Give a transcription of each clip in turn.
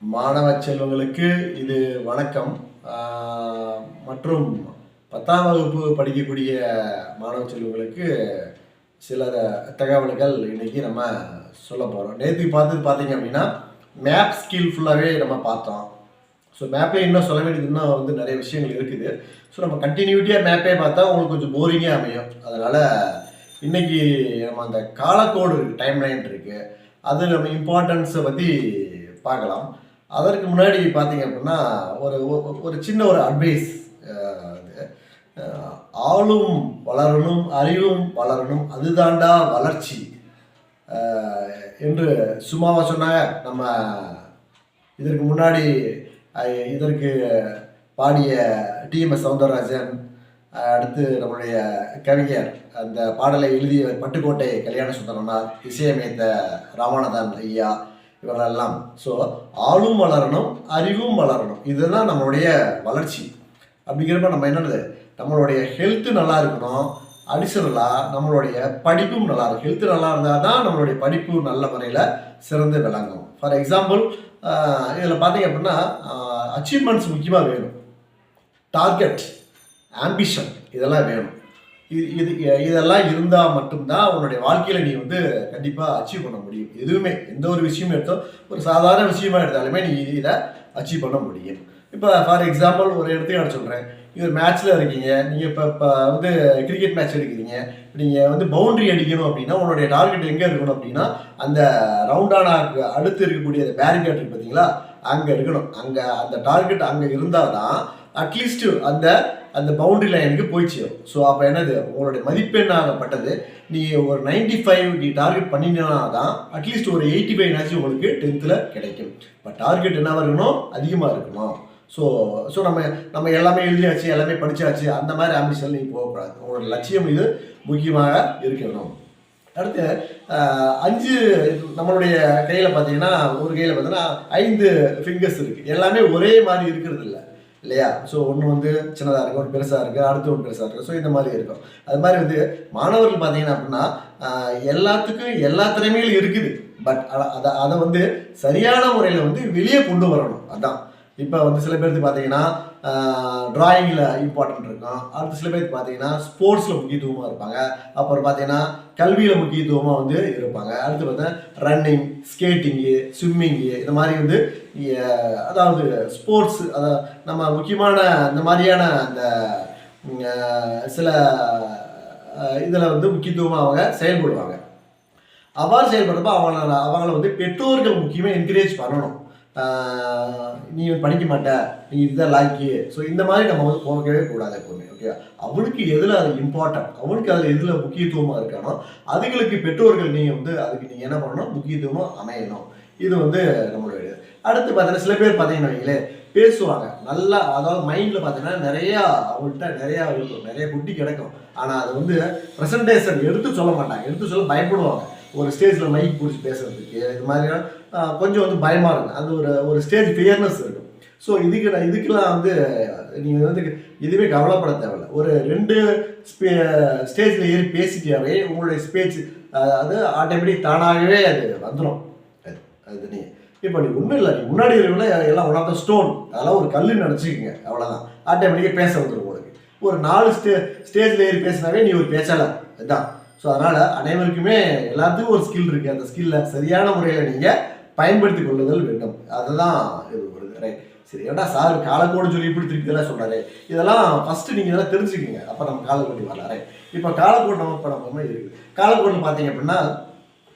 மாணவ செல்வங்களுக்கு இது வணக்கம். மற்றும் 10ஆம் வகுப்பு படிக்கக்கூடிய மாணவ செல்வங்களுக்கு சில தகவல்கள் இன்னைக்கு நம்ம சொல்ல போகிறோம். நேற்று பார்த்தீங்க அப்படின்னா மேப் ஸ்கில் ஃபுல்லாகவே நம்ம பார்த்தோம். ஸோ மேப்பே இன்னும் சொல்ல வேண்டியது இன்னும் நிறைய விஷயங்கள் இருக்குது. ஸோ நம்ம கண்டினியூட்டியாக மேப்பே பார்த்தா உங்களுக்கு கொஞ்சம் போரிங்காக அமையும். அதனால் இன்னைக்கு நம்ம அந்த காலக்கோடு இருக்குது, டைம் லைன் இருக்குது, அது நம்ம இம்பார்ட்டன்ஸை பற்றி பார்க்கலாம். அதற்கு முன்னாடி பார்த்தீங்க அப்படின்னா ஒரு ஒரு சின்ன ஒரு அட்வைஸ். ஆளும் வளரணும், அறிவும் வளரணும், அதுதாண்டா வளர்ச்சி என்று சும்மாவா சொன்னாங்க. நம்ம இதற்கு முன்னாடி இதற்கு பாடிய டிஎம்எஸ் சௌந்தரராஜன், அடுத்து நம்மளுடைய கவிஞர் அந்த பாடலை எழுதிய பட்டுக்கோட்டை கல்யாண சுந்தரனார், இசையமைத்த ராமநாதன் ஐயா, இவர்களெல்லாம். ஸோ ஆளும் வளரணும், அறிவும் வளரணும், இதுதான் நம்மளுடைய வளர்ச்சி. அப்படிங்கிறப்ப நம்ம என்னது, நம்மளுடைய ஹெல்த்து நல்லா இருக்கணும், அடிஷனலாக நம்மளுடைய படிப்பும் நல்லா இருக்கும். ஹெல்த்து நல்லா இருந்தால் தான் நம்மளுடைய படிப்பு நல்ல முறையில் சிறந்து விளங்கும். ஃபார் எக்ஸாம்பிள் இதில் பார்த்தீங்க அப்படின்னா அச்சீவ்மெண்ட்ஸ் முக்கியமாக வேணும், டார்கெட், ஆம்பிஷன் இதெல்லாம் வேணும். இதெல்லாம் இருந்தால் மட்டும்தான் உன்னுடைய வாழ்க்கையில் நீ கண்டிப்பாக அச்சீவ் பண்ண முடியும். எதுவுமே எந்த ஒரு விஷயமும் எடுத்தோம், ஒரு சாதாரண விஷயமா எடுத்தாலுமே நீ இதை அச்சீவ் பண்ண முடியும். இப்போ ஃபார் எக்ஸாம்பிள் ஒரு எடுத்துக்காட்டு சொல்கிறேன். இது மேட்ச்சில் இருக்கீங்க, நீங்கள் இப்போ கிரிக்கெட் மேட்ச் எடுக்கிறீங்க, நீங்கள் பவுண்டரி அடிக்கணும் அப்படின்னா உன்னுடைய டார்கெட் எங்கே இருக்கணும் அப்படின்னா அந்த ரவுண்டான அடுத்து இருக்கக்கூடிய அந்த பேரிகேட் இருக்கு பார்த்தீங்களா, அங்கே இருக்கணும். அங்கே அந்த டார்கெட் அங்கே இருந்தால் தான் அட்லீஸ்ட்டு அந்த அந்த பவுண்டரி லைனுக்கு போய் சேரும். ஸோ அப்போ என்னது, உங்களுடைய மதிப்பெண்ணாகப்பட்டது நீ ஒரு 95 நீ டார்கெட் பண்ணினா தான் அட்லீஸ்ட் ஒரு 85 உங்களுக்கு 10th கிடைக்கும். இப்போ டார்கெட் என்னவாக இருக்கணும், அதிகமாக இருக்கணும். ஸோ நம்ம எல்லாமே எழுதியாச்சு, எல்லாமே படித்தாச்சு, அந்த மாதிரி ஆம்பிஷன் நீங்கள் போகக்கூடாது. உங்களோட லட்சியம் இது முக்கியமாக இருக்கணும். அடுத்து 5 நம்மளுடைய கையில் பார்த்தீங்கன்னா, ஒரு கையில் பார்த்தீங்கன்னா 5 ஃபிங்கர்ஸ் இருக்குது. எல்லாமே ஒரே மாதிரி இருக்கிறது இல்லை இல்லையா? ஸோ ஒன்று சின்னதாக இருக்குது, ஒன்று பெருசாக இருக்குது, அடுத்து ஒன்று பெருசாக இருக்குது. ஸோ இந்த மாதிரி இருக்கும். அது மாதிரி மாணவர்கள் பார்த்தீங்கன்னா அப்படின்னா எல்லாத்துக்கும் எல்லா திறமைகளும் இருக்குது. பட் அதை சரியான முறையில் வெளியே கொண்டு வரணும். அதுதான் இப்போ சில பேருக்கு பார்த்தீங்கன்னா ட்ராயிங்கில் இம்பார்ட்டன்ட் இருக்கும். அடுத்து சில பேருக்கு பார்த்தீங்கன்னா ஸ்போர்ட்ஸில் முக்கியத்துவமாக இருப்பாங்க. அப்புறம் பார்த்தீங்கன்னா கல்வியில் முக்கியத்துவமாக இருப்பாங்க. அடுத்து பார்த்தா ரன்னிங், ஸ்கேட்டிங்கு, ஸ்விம்மிங்கு, இந்த மாதிரி அதாவது ஸ்போர்ட்ஸ், அதாவது நம்ம முக்கியமான இந்த மாதிரியான அந்த சில இதில் முக்கியத்துவமாக அவங்க செயல்படுவாங்க. அவ்வாறு செயல்படுறப்ப அவங்கள பெற்றோர்கள் முக்கியமாக என்கரேஜ் பண்ணணும். நீ படிக்க மாட்ட, நீ இதுதான் லாய்க்கு. ஸோ இந்த மாதிரி நம்ம போகவே கூடாது எப்போவுமே. ஓகே, அவளுக்கு எதில் அது இம்பார்ட்டன்ட், அவளுக்கு அதில் எதில் முக்கியத்துவமாக இருக்கானோ அதுகளுக்கு பெற்றோர்கள் நீங்கள் அதுக்கு நீங்கள் என்ன பண்ணணும், முக்கியத்துவமாக அமையணும். இது நம்மளுடைய. அடுத்து பார்த்தீங்கன்னா சில பேர் பார்த்தீங்கன்னா வைங்களே பேசுவாங்க நல்லா, அதாவது மைண்டில் பார்த்தீங்கன்னா நிறையா அவங்கள்ட்ட நிறையா இருக்கும், நிறைய குட்டி கிடைக்கும். ஆனால் அது ப்ரெசன்டேஷன் எடுத்து சொல்ல மாட்டாங்க, எடுத்து சொல்ல பயப்படுவாங்க. ஒரு ஸ்டேஜில் மைக் பிடிச்சி பேசுறதுக்கு இது மாதிரியான கொஞ்சம் பயமாக இருக்கும். அது ஒரு ஸ்டேஜ் ஃபியர்னஸ் இருக்கும். ஸோ இதுக்கெல்லாம் நீங்கள் எதுவுமே கவலைப்பட தேவையில்லை. ஒரு 2 ஸ்டேஜில் ஏறி பேசிட்டாவே உங்களுடைய ஸ்பீச் அது ஆட்டோமேட்டிக் தானாகவே அது வந்துடும். அது நீங்கள் இப்போ நீ ஒன்றும் இல்லை, நீ முன்னாடி இருக்கல எல்லாம் ஒன் ஆஃப் த ஸ்டோன், அதெல்லாம் ஒரு கல்லுன்னு நினச்சிக்கோங்க, அவ்வளோதான். ஆட்டோமேட்டிக்காக பேச வந்துடும் உங்களுக்கு. ஒரு 4 ஸ்டேஜில் ஏறி பேசினாவே நீ ஒரு பேச்சாளர். அதுதான். ஸோ அதனால் அனைவருக்குமே எல்லாத்துக்கும் ஒரு ஸ்கில் இருக்குது. அந்த ஸ்கில்லை சரியான முறையில் நீங்கள் பயன்படுத்தி கொள்ளுதல் வேண்டும். அதுதான் இது வருது. ரைட், சரி. ஏன்னா சார் காலக்கோடு சொல்லி இப்படி திருப்பி சொன்னார். இதெல்லாம் ஃபஸ்ட்டு நீங்கள் இதெல்லாம் தெரிஞ்சுக்கிங்க, அப்போ நம்ம காலக்கோடு வரலாம். ரைட், இப்போ காலக்கோடு நம்ம படம் இருக்குது. காலக்கோடில் பார்த்தீங்க அப்படின்னா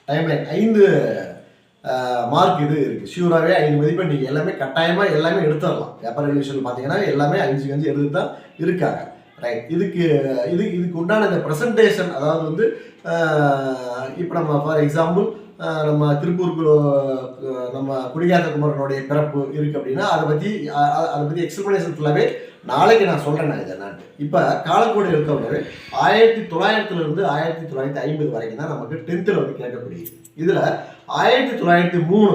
டைம்லைன் 5 மார்க் இது இருக்குது. ஷியூராகவே 5 மதிப்பெண் நீங்கள் எல்லாமே கட்டாயமாக எல்லாமே எடுத்துடலாம். பேப்பர் ரிவிஷன் பார்த்தீங்கன்னா எல்லாமே 5 எடுத்து தான் இருக்காங்க. ரைட், இதுக்கு உண்டான இந்த ப்ரெசன்டேஷன், அதாவது இப்போ நம்ம ஃபார் எக்ஸாம்பிள் நம்ம திருப்பூருக்கு நம்ம குடிகாத்த குமரனுடைய பிறப்பு இருக்குது அப்படின்னா அதை பற்றி எக்ஸ்பிளனேஷன் ஃபுல்லாகவே நாளைக்கு நான் சொல்கிறேன். நான் இதை இப்போ காலக்கோடு இருக்கவே 1900 1950 வரைக்கும் தான் நமக்கு 10th கேட்கக்கூடியது. இதில் 1903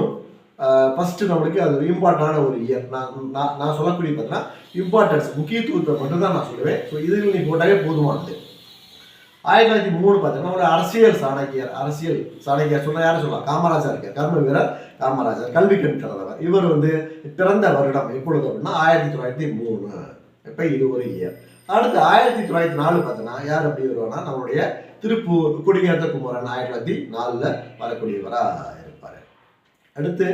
ஃபஸ்ட்டு நம்மளுக்கு அது இம்பார்ட்டண்டான ஒரு இயர். நான் சொல்லக்கூடிய பார்த்தீங்கன்னா இம்பார்ட்டன்ஸ், முக்கியத்துவத்தை மட்டும் தான் நான் சொல்லுவேன். ஸோ இதில் நீ போட்டாவே போதுமானது. 1903 பார்த்தீங்கன்னா ஒரு அரசியல் சாணக்கியர் சொன்ன யாரும் சொல்லலாம், காமராஜர் இருக்கார், கர்ம வீரர் காமராஜர், கல்வி கண் திறந்தவர். இவர் வந்து பிறந்த வருடம் எப்பொழுது அப்படின்னா 1903. இப்போ இது ஒரு இயர். அடுத்து 1904 பார்த்தீங்கன்னா யார் அப்படி வருவானா, நம்மளுடைய திருப்பூர் கொடியேற்ற குமரன் 1904 வரக்கூடியவராக இருப்பார். அடுத்து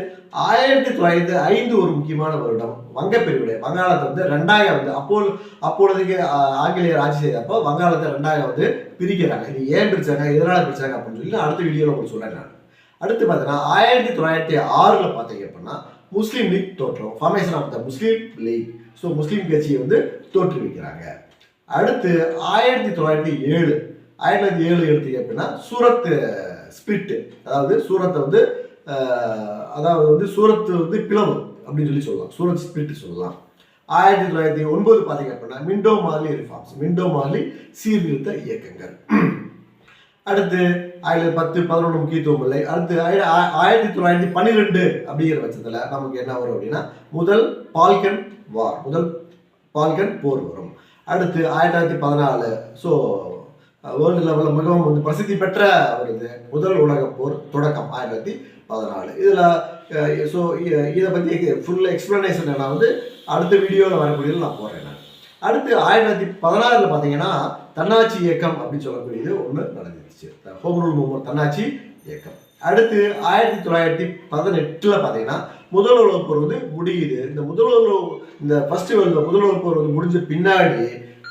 1905 ஒரு முக்கியமான வருடம், வங்கப்பெருவிடை. வங்காளத்தை வந்து ரெண்டாக வந்து அப்பொழுதுக்கு ஆங்கிலேயர் ஆட்சி செய்தப்போ வங்காளத்தை ரெண்டாக வந்து பிரிக்கிறாங்க. இது ஏன் பிரிச்சாங்க, எதனால பிரிச்சாங்க அப்படின்னு சொல்லி நான் அடுத்த வீடியோவில் உங்களுக்கு சொல்றேன் நான். அடுத்து பார்த்தீங்கன்னா 1906 பார்த்தீங்க அப்படின்னா முஸ்லீம் லீக் தோற்றம், formation of the Muslim League. So Muslim கட்சியை வந்து தோற்றுவிக்கிறாங்க. அடுத்து 1907 எடுத்தீங்க அப்படின்னா சூரத் ஸ்பிரிட், அதாவது சூரத்தை வந்து சூரத் வந்து பிளவு அப்படின்னு சொல்லலாம், சூரத் ஸ்பிரிட் சொல்லலாம். 1909 பார்த்தீங்க அப்படின்னா Minto Marley reforms, Minto Marley சீர்திருத்த இயக்கங்கள். அடுத்து 10, 11 முக்கியத்துவம் இல்லை. அடுத்து 1912 அப்படிங்கிற பட்சத்தில் நமக்கு என்ன வரும் அப்படின்னா முதல் பால்கன் போர் வரும். அடுத்து 1914 ஸோ வேர்ல்டு லெவலில் மிகவும் வந்து பிரசித்தி பெற்ற ஒரு முதல் உலக போர் தொடக்கம் 1914. இதில் ஸோ இதை பற்றி ஃபுல் எக்ஸ்பிளனேஷன் நான் வந்து அடுத்த வீடியோவில் வரக்கூடியது நான் போடுறேன். அடுத்து 1916 பார்த்தீங்கன்னா தன்னாட்சி இயக்கம் அப்படின்னு சொல்லக்கூடியது ஒன்று நடந்துருச்சு, ஹோம் ரூல் மூவ்மெண்ட், தன்னாட்சி இயக்கம். அடுத்து 1918 பார்த்தீங்கன்னா முதல் உலகப் போர் வந்து முடியுது. இந்த ஃபர்ஸ்ட் முதல் உலகப் போர் வந்து முடிஞ்ச பின்னாடி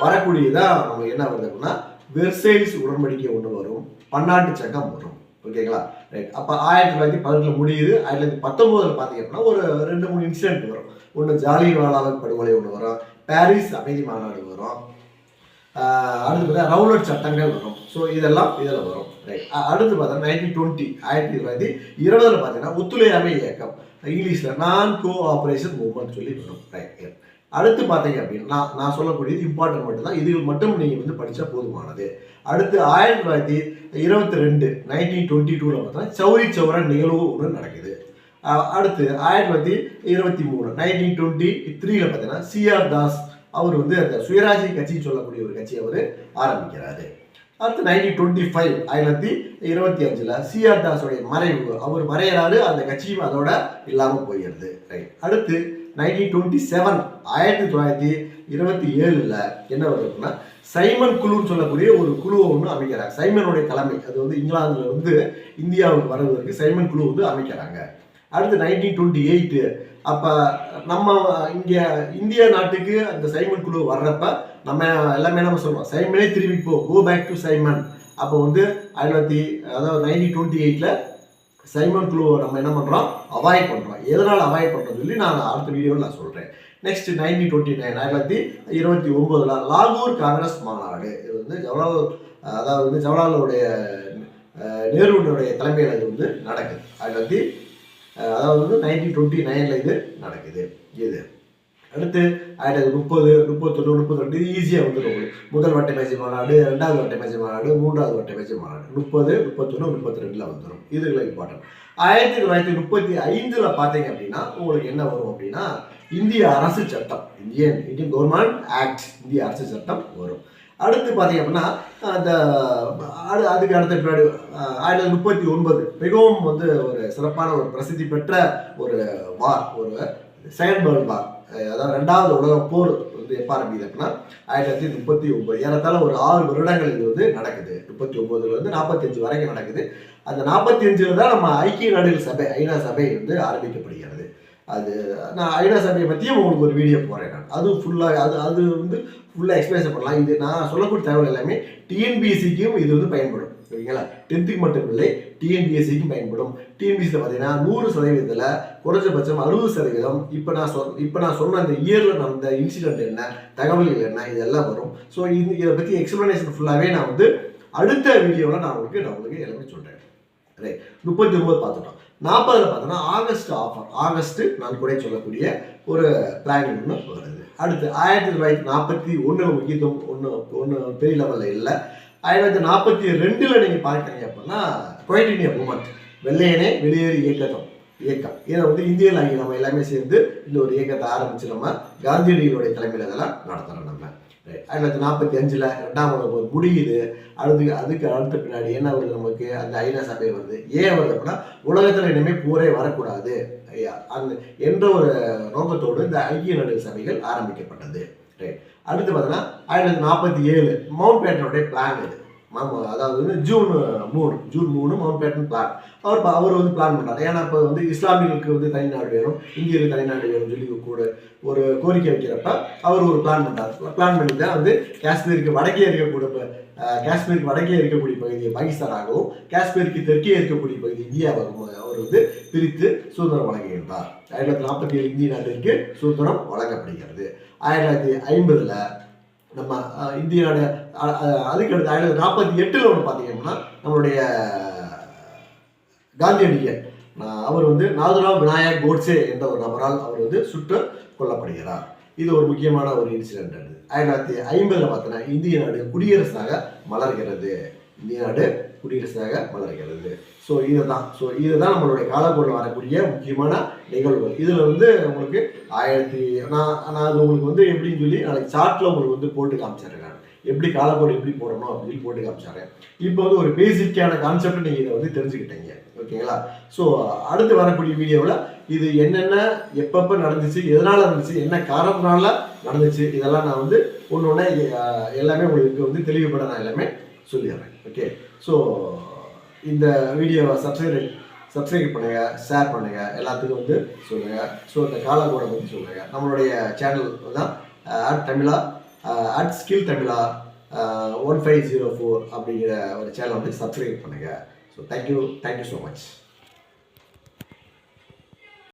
வரக்கூடியதான் நம்ம என்ன வருது அப்படின்னா வெர்சைல்ஸ் உடன்படிக்கை ஒன்று வரும், பன்னாட்டு சங்கம் வரும். ஓகேங்களா, ரைட். அப்போ 1918 முடியுது. 1919 பார்த்தீங்க அப்படின்னா ஒரு 2-3 இன்சிடென்ட் வரும். ஒன்று ஜாலியன்வாலாபாக் படுகொலை ஒன்று வரும், பாரிஸ் அமைதி மாநாடு வரும், அடுத்து பார்த்தா ரவுலட் சட்டங்கள் வரும். ஸோ இதெல்லாம் இதில் வரும், ரைட். அடுத்து பார்த்தா 1920 பார்த்தீங்கன்னா ஒத்துழையாமை இயக்கம், இங்கிலீஷில் நான் கோஆபரேஷன் மூவ்மெண்ட் சொல்லி வரும், ரைட். அடுத்து பார்த்தீங்க அப்படின்னா நான் சொல்லக்கூடியது இம்பார்ட்டன்ட் மட்டும் தான், இதுகள் மட்டும் நீங்கள் வந்து படித்தா போதுமானது. அடுத்து 1922 பார்த்தா சௌரி சௌரா நிகழ்வு ஒன்று நடக்குது. அடுத்து 1923 பார்த்தீங்கன்னா சிஆர் தாஸ் அவர் வந்து அந்த சுயராஜ்ய கட்சின்னு சொல்லக்கூடிய ஒரு கட்சி அவர் ஆரம்பிக்கிறாரு. அடுத்து 1925 சிஆர் தாஸோடைய மறைவு, அவர் மறையிறாரு, அந்த கட்சியும் அதோட இல்லாமல் போயிடுது, ரைட். அடுத்து 1927 என்ன வருதுன்னா சைமன் குழுன்னு சொல்லக்கூடிய ஒரு குழுவை ஒன்று அமைக்கிறாங்க. சைமனுடைய தலைமை, அது வந்து இங்கிலாந்துல இருந்து இந்தியாவுக்கு வருவதற்கு சைமன் குழு வந்து அமைக்கிறாங்க. அடுத்து 1928 அப்போ நம்ம இங்கே இந்தியா நாட்டுக்கு அந்த சைமன் குழு வர்றப்ப நம்ம எல்லாமே நம்ம சொல்கிறோம், சைமனே திரும்பிப்போ, கோ பேக் டு சைமன். அப்போ வந்து 1928 சைமன் குழுவை நம்ம என்ன பண்ணுறோம், அவாய்ட் பண்ணுறோம். எதனால் அவாய்ட் பண்ணுறோம்னு சொல்லி நான் அடுத்த வீடியோவில் நான் சொல்கிறேன். நெக்ஸ்ட் 1929 லாகூர் காங்கிரஸ் மாநாடு. இது வந்து ஜவஹர்லாலுடைய நேருடைய தலைமையில் இது வந்து நடக்குது. 1929 இது நடக்குது. இது அடுத்து 1930, 31, 32 ஈஸியாக வந்துடும். முதல் வட்டமேஜை மாநாடு, 2வது வட்டமேஜை மாநாடு, 3வது வட்டமேஜை மாநாடு 30, 31, 32 வந்துடும். இதுகளை இம்பார்ட்டன்ட். 1935 பார்த்தீங்க அப்படின்னா உங்களுக்கு என்ன வரும் அப்படின்னா இந்திய அரசு சட்டம், இந்தியன் கவர்மெண்ட் ஆக்ட், இந்திய அரசு சட்டம் வரும். அடுத்து பார்த்தீங்க அப்படின்னா அதுக்கு அடுத்த பின்னாடி 1939 மிகவும் வந்து ஒரு சிறப்பான ஒரு பிரசித்தி பெற்ற ஒரு வார், ஒரு செகண்ட் வேர்ல்டு வார், அதாவது 2வது உலக போர் வந்து எப்போ ஆரம்பிக்குது அப்படின்னா 1939. ஏறத்தாழ ஒரு 6 வருடங்கள் இது வந்து நடக்குது. 39 45 வரைக்கும் நடக்குது. அந்த 45 தான் நம்ம ஐக்கிய நாடுகள் சபை, ஐநா சபை வந்து ஆரம்பிக்கப்படுகிறது. அது நான் ஐநா சபையை பற்றியும் உங்களுக்கு ஒரு வீடியோ போடுறேன். நான் அது ஃபுல்லாக அது வந்து ஃபுல்லாக எக்ஸ்பிளைன் பண்ணலாம். இது நான் சொல்லக்கூடிய தகவல் எல்லாமே டிஎன்பிஎஸ்சிக்கும் இது வந்து பயன்படும். ஓகேங்களா, 10th மட்டும் இல்லை, டிஎன்பிஎஸ்சிக்கும் பயன்படும். டிஎன்பிஎஸ்சியில் பார்த்தீங்கன்னா 100% குறைஞ்சபட்சம் 60%. இப்போ நான் சொன்ன அந்த இயரில் நடந்த இன்சிடென்ட் என்ன, தகவல்கள் என்ன, இதெல்லாம் வரும். ஸோ இதை பற்றி எக்ஸ்பிளனேஷன் ஃபுல்லாகவே நான் வந்து அடுத்த வீடியோவில் நான் உங்களுக்கு எல்லாமே சொல்கிறேன். ரைட். 39 பார்த்துட்டோம். 40 பார்த்தோன்னா ஆகஸ்ட் நான் கூட சொல்லக்கூடிய ஒரு பிளானிங் ஒன்று வருது. அடுத்து 1941 முக்கியத்துவம் ஒன்று பெரிய லெவலில் இல்லை. 1942 நீங்கள் பார்க்குறீங்க அப்படின்னா குவைட் இந்தியா மூவ்மெண்ட், வெள்ளையனே வெளியேறு இயக்கம். இயக்கம். இதை வந்து இந்தியர்களாகி நம்ம எல்லாமே சேர்ந்து இந்த ஒரு இயக்கத்தை ஆரம்பித்து நம்ம காந்தியடிகளுடைய தலைமையில் இதெல்லாம் நடத்துகிறோம் நம்ம. 1945 2ஆம் உலக போர் முடியுது. அதுக்கு அடுத்த பின்னாடி என்ன வருது நமக்கு, அந்த ஐநா சபை வருது. ஏன் வருது அப்படின்னா, உலகத்தில் இனிமேல் போரே வரக்கூடாது அந்த என்ற ஒரு நோக்கத்தோடு இந்த ஐக்கிய நாடுகள் சபைகள் ஆரம்பிக்கப்பட்டது. ரைட். அடுத்து பார்த்தீங்கன்னா 1947 மவுண்ட் பேட்டனுடைய பிளான் இது. அதாவது வந்து ஜூன் 3 மவுண்ட் பேட்டன் பிளான் அவர் வந்து பிளான் பண்ணுறாரு. ஏன்னா இப்போ வந்து இஸ்லாமியர்களுக்கு வந்து தனிநாடு வேணும், இந்தியர்களுக்கு தனிநாடு வேணும்னு சொல்லி கூட ஒரு கோரிக்கை வைக்கிறப்ப அவர் ஒரு பிளான் பண்ணுறாரு. பிளான் பண்ணி தான் வந்து காஷ்மீருக்கு வடக்கே இருக்கக்கூடிய பகுதியை பாகிஸ்தானாகவும், காஷ்மீருக்கு தெற்கே இருக்கக்கூடிய பகுதி இந்தியாவாகவும் அவர் வந்து பிரித்து சுதந்திரம் வழங்குகின்றார். 1947 இந்திய நாட்டிற்கு சுதந்திரம் வழங்கப்படுகிறது. 1950 நம்ம இந்திய நாடு. அதுக்கு அடுத்து 1948 ஒன்று பார்த்தீங்கன்னா நம்மளுடைய காந்தியடிகள் அவர் வந்து நாதுராம் விநாயக் கோட்சே என்ற ஒரு நபரால் அவர் வந்து சுட்டு கொல்லப்படுகிறார். இது ஒரு முக்கியமான ஒரு இன்சிடென்ட். 1950 பார்த்தீங்கன்னா இந்திய நாடு குடியரசாக மலர்கிறது. இதுதான் நம்மளுடைய காலப்போக்கில் வரக்கூடிய முக்கியமான நிகழ்வுகள். இதில் வந்து உங்களுக்கு நான் அது உங்களுக்கு வந்து எப்படின்னு சொல்லி நாளைக்கு சார்ட்டில் உங்களுக்கு வந்து போட்டு காமிச்சிடுறேன். நான் எப்படி காலக்கோடு எப்படி போடணும் அப்படின்னு சொல்லி போட்டு காமிச்சிடுறேன். இப்போ வந்து ஒரு பேசிக்கான கான்செப்ட் நீங்கள் இதை வந்து தெரிஞ்சுக்கிட்டீங்க. ஓகேங்களா? ஸோ அடுத்து வரக்கூடிய வீடியோவில் இது என்னென்ன எப்பப்போ நடந்துச்சு, எதனால் நடந்துச்சு, என்ன காரணத்தினால நடந்துச்சு, இதெல்லாம் நான் வந்து ஒன்று ஒன்று எல்லாமே உங்களுக்கு வந்து தெளிவுபட நான் எல்லாமே சொல்லிடுறேன். ஓகே. ஸோ இந்த வீடியோவை சப்ஸ்கிரைப் பண்ணுங்கள், ஷேர் பண்ணுங்கள், எல்லாத்துக்கும் வந்து சொல்லுங்கள். ஸோ இந்த காலக்கோடை பற்றி சொல்லுங்கள். நம்மளுடைய சேனல் தான் @ஸ்கில் தமிழா 1504 அப்படிங்கிற ஒரு சேனலை வந்து சப்ஸ்கிரைப் பண்ணுங்கள். So thank you so much.